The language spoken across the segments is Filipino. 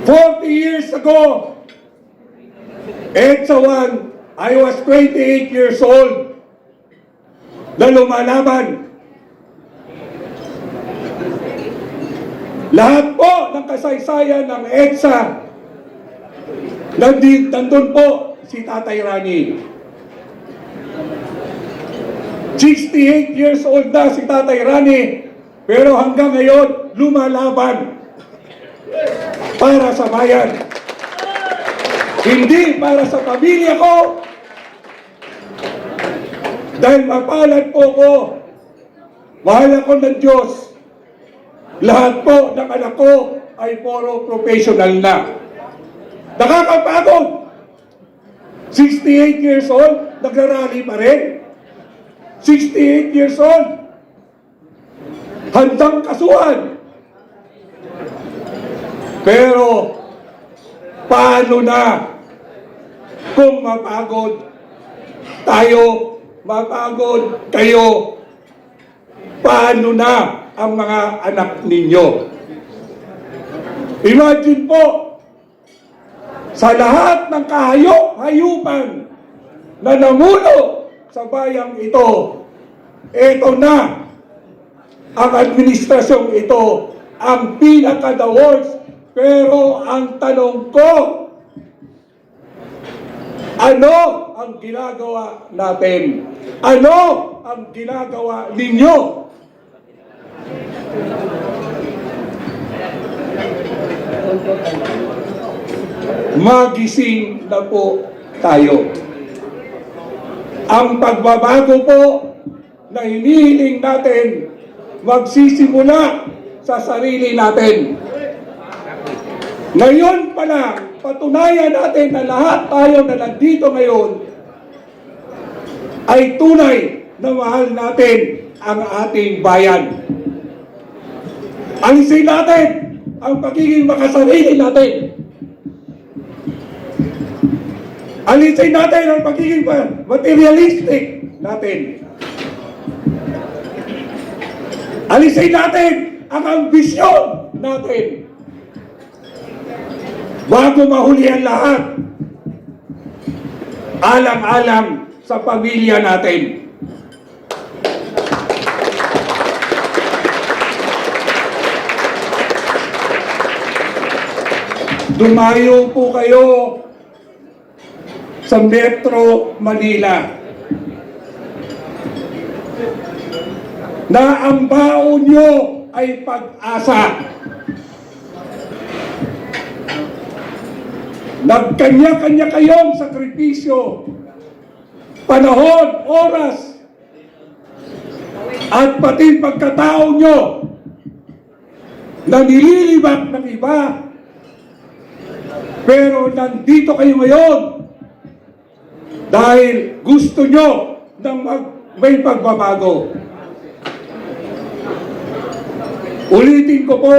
40 years ago, EDSA 1, I was 28 years old na lumalaban. Lahat po ng kasaysayan ng EDSA, nandun po si Tatay Rani. 68 years old na si Tatay Rani, pero hanggang ngayon, lumalaban para sa bayan. Hindi para sa pamilya ko, dahil mapalad po ko, mahal ako ng Diyos. Lahat po ng anak ko ay puro professional na. Nakakapagod. 68 years old, nagrarally pa rin. 68 years old, handang kasuhan. Pero, paano na kung mapagod tayo, mapagod kayo, paano na ang mga anak ninyo? Imagine po, sa lahat ng kahayupan na namuno sa bayang ito, ito na ang administrasyong ito, ang pinaka-the worst. Pero ang tanong ko, ano ang ginagawa natin? Ano ang ginagawa ninyo? Magising na po tayo. Ang pagbabago po na hinihiling natin magsisimula sa sarili natin. Ngayon pa lang, patunayan natin na lahat tayo na nandito ngayon ay tunay na mahal natin ang ating bayan. Alisin natin ang pagiging makasarili natin. Alisin natin ang pagiging materialistic natin. Alisin natin ang ambisyon natin. Bago mahuli ang lahat, alang-alang sa pamilya natin. Dumayo po kayo sa Metro Manila na ang baon nyo ay pag-asa. Nagkanya-kanya kayong sakripisyo, panahon, oras, at pati pagkatao nyo na nililibak ng iba. Pero nandito kayo ngayon dahil gusto nyo ng may pagbabago. Ulitin ko po,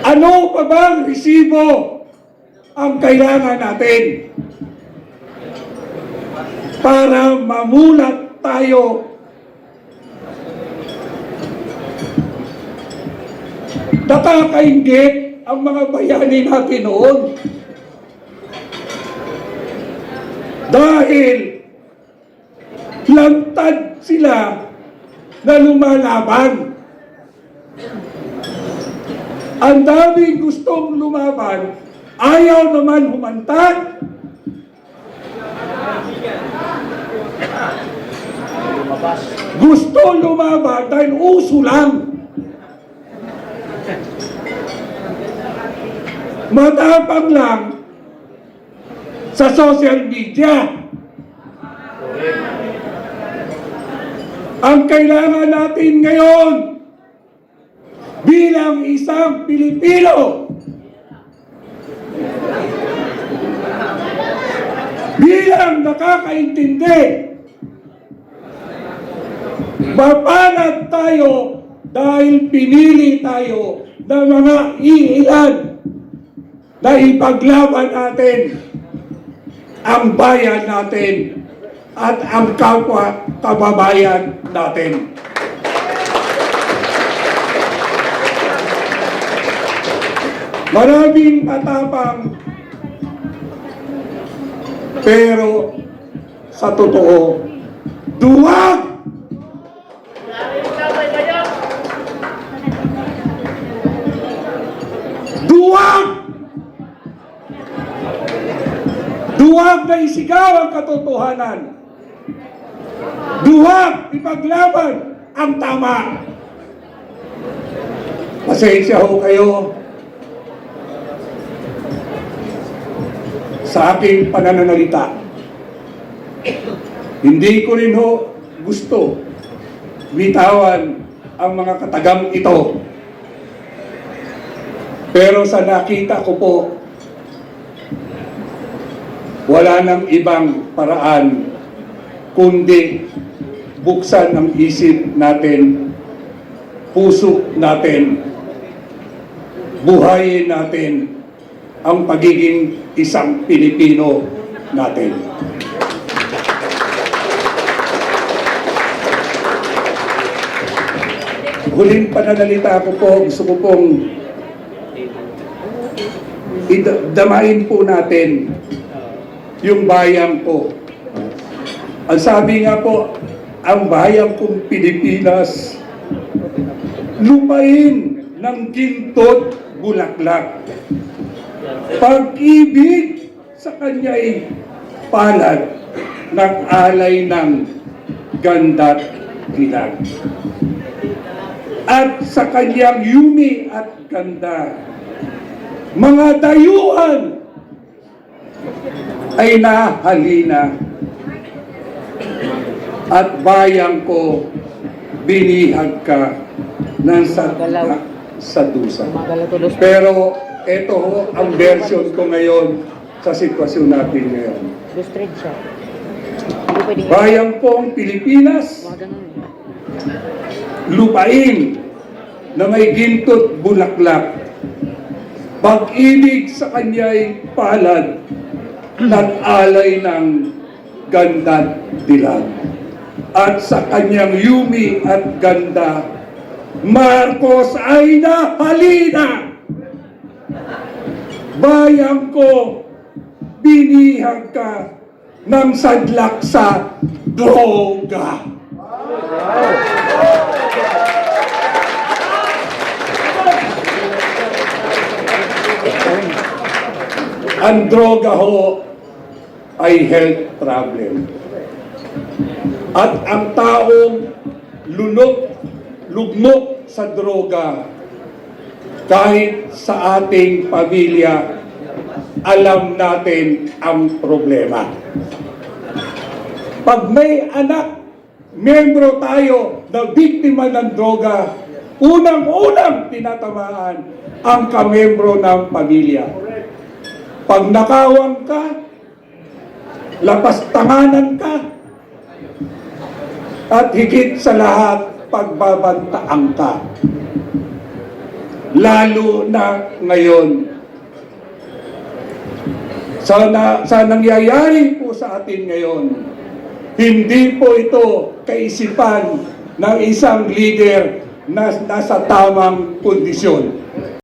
ano pa bang resibo ang kailangan natin para mamulat tayo? Nakakainggit ang mga bayani natin noon. Dahil lantad sila na lumalaban. Ang daming gustong lumaban, ayaw naman humantad. Gusto lumaban dahil uso lang. Matapang lang sa social media. Ang kailangan natin ngayon bilang isang Pilipino, bilang nakakaintindi, mapanat tayo dahil pinili tayo ng mga iilan na ipaglaban natin ang bayan natin at ang kapwa kababayan natin. Maraming matapang, pero sa totoo, duwag! Duwag! Duwag na isigaw ang katotohanan. Duwag ipaglaban ang tama. Pasensya ho kayo sa aking pananalita. Hindi ko rin ho gusto bitawan ang mga katagam ito. Pero sa nakita ko po, wala nang ibang paraan kundi buksan ang isip natin, puso natin, buhayin natin ang pagiging isang Pilipino natin. Huling pananalita ko po, gusto ko pong damain po natin yung bayan ko. Ang sabi nga po, ang bayan kong Pilipinas, lupain ng gintot bulaklak. Pag-ibig sa kanya'y palad ng alay ng ganda't dilag. At sa kanyang yumi at ganda, mga dayuhan ay nahalina, at bayang ko binihag ka ng sa dusa. Pero ito ho ang version ko ngayon sa sitwasyon natin ngayon. Bayang kong Pilipinas, lupain na may gintot bulaklak, pag-ibig sa kanya'y palad, nag-alay ng ganda't dilag. At sa kanyang yumi at ganda, Marcos ay nahalina. Bayang ko, binihag ka ng sadlak sa droga. Ang droga ho ay health problem. At ang taong lugmok sa droga, kahit sa ating pamilya, alam natin ang problema. Pag may anak, membro tayo na biktima ng droga, unang-unang tinatamaan ang kamembro ng pamilya. Pag nakawang ka, lapastanganan ka, at higit sa lahat, pagbabantaan ka. Lalo na ngayon. Sa nangyayari po sa atin ngayon, hindi po ito kaisipan ng isang leader na nasa tamang kondisyon.